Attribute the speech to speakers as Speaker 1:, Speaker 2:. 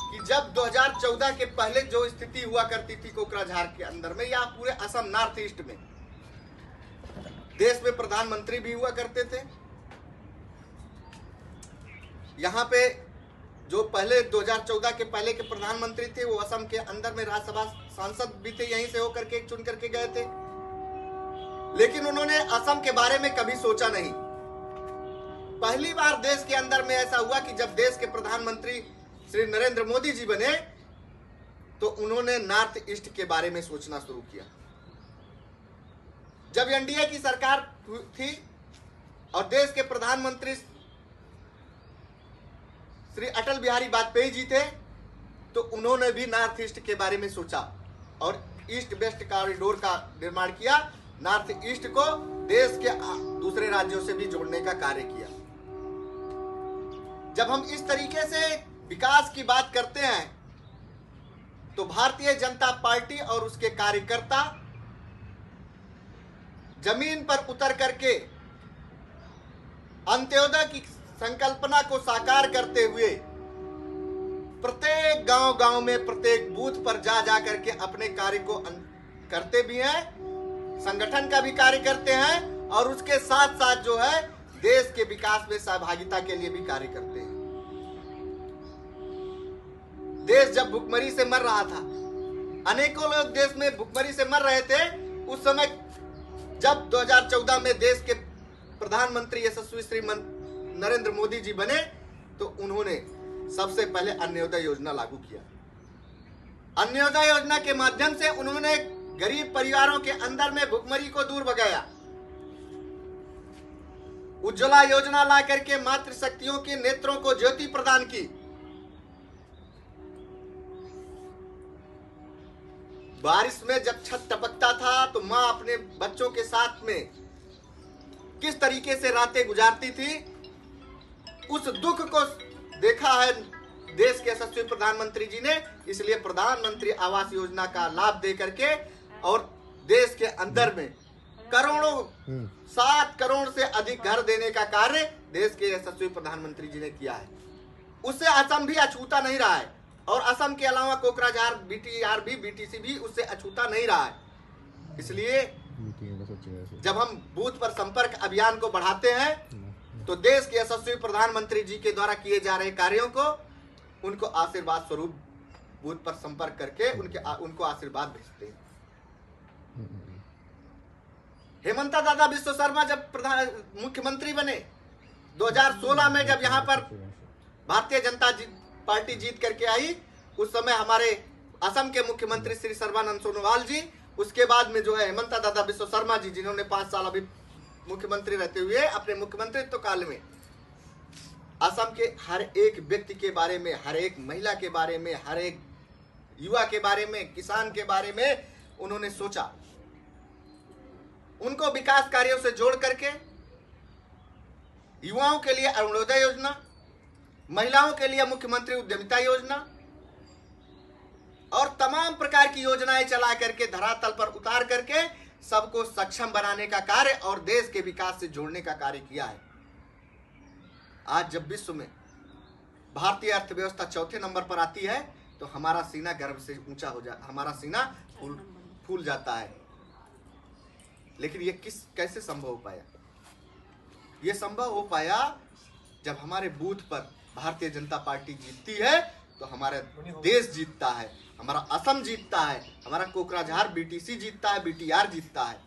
Speaker 1: कि जब 2014 के पहले जो स्थिति हुआ करती थी कोकराझार के अंदर में या पूरे असम नॉर्थ ईस्ट में, देश में प्रधानमंत्री भी हुआ करते थे। यहाँ पे जो पहले 2014 के पहले के प्रधानमंत्री थे वो असम के अंदर में राज्यसभा सांसद भी थे, यहीं से होकर के चुन करके गए थे। लेकिन उन्होंने असम के बारे में कभी सोचा नहीं। पहली बार देश के अंदर में ऐसा हुआ कि जब देश के प्रधानमंत्री श्री नरेंद्र मोदी जी बने तो उन्होंने नॉर्थ ईस्ट के बारे में सोचना शुरू किया। जब एनडीए की सरकार थी और देश के प्रधानमंत्री श्री अटल बिहारी वाजपेयी जी थे तो उन्होंने भी नॉर्थ ईस्ट के बारे में सोचा और ईस्ट वेस्ट कॉरिडोर का निर्माण किया। नॉर्थ ईस्ट को देश के दूसरे राज्यों से भी जोड़ने का कार्य किया। जब हम इस तरीके से विकास की बात करते हैं तो भारतीय जनता पार्टी और उसके कार्यकर्ता जमीन पर उतर करके अंत्योदय की संकल्पना को साकार करते हुए प्रत्येक गांव में प्रत्येक बूथ पर जा करके अपने कार्य को करते भी हैं, संगठन का भी कार्य करते हैं और उसके साथ साथ जो है देश के विकास में सहभागिता के लिए भी कार्य करते हैं। देश जब भुखमरी से मर रहा था, अनेकों लोग देश में भुखमरी से मर रहे थे, उस समय जब 2014 में देश के प्रधानमंत्री यशस्वी श्री नरेंद्र मोदी जी बने तो उन्होंने सबसे पहले अन्योदय योजना लागू किया। अन्योदय योजना के माध्यम से उन्होंने गरीब परिवारों के अंदर में भुखमरी को दूर भगाया। उज्ज्वला योजना ला करके मातृशक्तियों के नेत्रों को ज्योति प्रदान की। बारिश में जब छत टपकता था तो मां अपने बच्चों के साथ में किस तरीके से रातें गुजारती थी, उस दुख को देखा है देश के यशस्वी प्रधानमंत्री जी ने। इसलिए प्रधानमंत्री आवास योजना का लाभ दे करके और देश के अंदर में करोड़ों 7 करोड़ से अधिक घर देने का कार्य देश के यशस्वी प्रधानमंत्री जी ने किया है। उससे असम भी अछूता नहीं रहा है और असम के अलावा कोकराझार बीटीआर भी बीटीसी भी उससे अछूता नहीं रहा है। इसलिए जब हम बूथ पर संपर्क अभियान को बढ़ाते हैं तो देश के यशस्वी प्रधानमंत्री जी के द्वारा किए जा रहे कार्यों को उनको आशीर्वाद स्वरूप बूथ पर संपर्क करके उनको आशीर्वाद भेजते हैं। हेमंता दादा विश्व शर्मा जब मुख्यमंत्री बने 2016 में, जब यहाँ पर भारतीय जनता पार्टी जीत करके आई, उस समय हमारे असम के मुख्यमंत्री श्री सर्बानंद सोनोवाल जी, उसके बाद में जो है हेमंता दादा विश्व शर्मा जी, जिन्होंने 5 साल अभी मुख्यमंत्री रहते हुए अपने मुख्यमंत्रित्व काल में असम के हर एक व्यक्ति के बारे में, हर एक महिला के बारे में, हर एक युवा के बारे में, किसान के बारे में उन्होंने सोचा। उनको विकास कार्यों से जोड़ करके युवाओं के लिए अरुणोदय योजना, महिलाओं के लिए मुख्यमंत्री उद्यमिता योजना और तमाम प्रकार की योजनाएं चला करके धरातल पर उतार करके सबको सक्षम बनाने का कार्य और देश के विकास से जोड़ने का कार्य किया है। आज जब विश्व में भारतीय अर्थव्यवस्था चौथे नंबर पर आती है तो हमारा सीना गर्व से ऊंचा हो जाता, हमारा सीना फूल जाता है। लेकिन ये कैसे संभव हो पाया? ये संभव हो पाया जब हमारे बूथ पर भारतीय जनता पार्टी जीतती है तो हमारा देश जीतता है, हमारा असम जीतता है, हमारा कोकराझार बीटीसी जीतता है, बीटीआर जीतता है।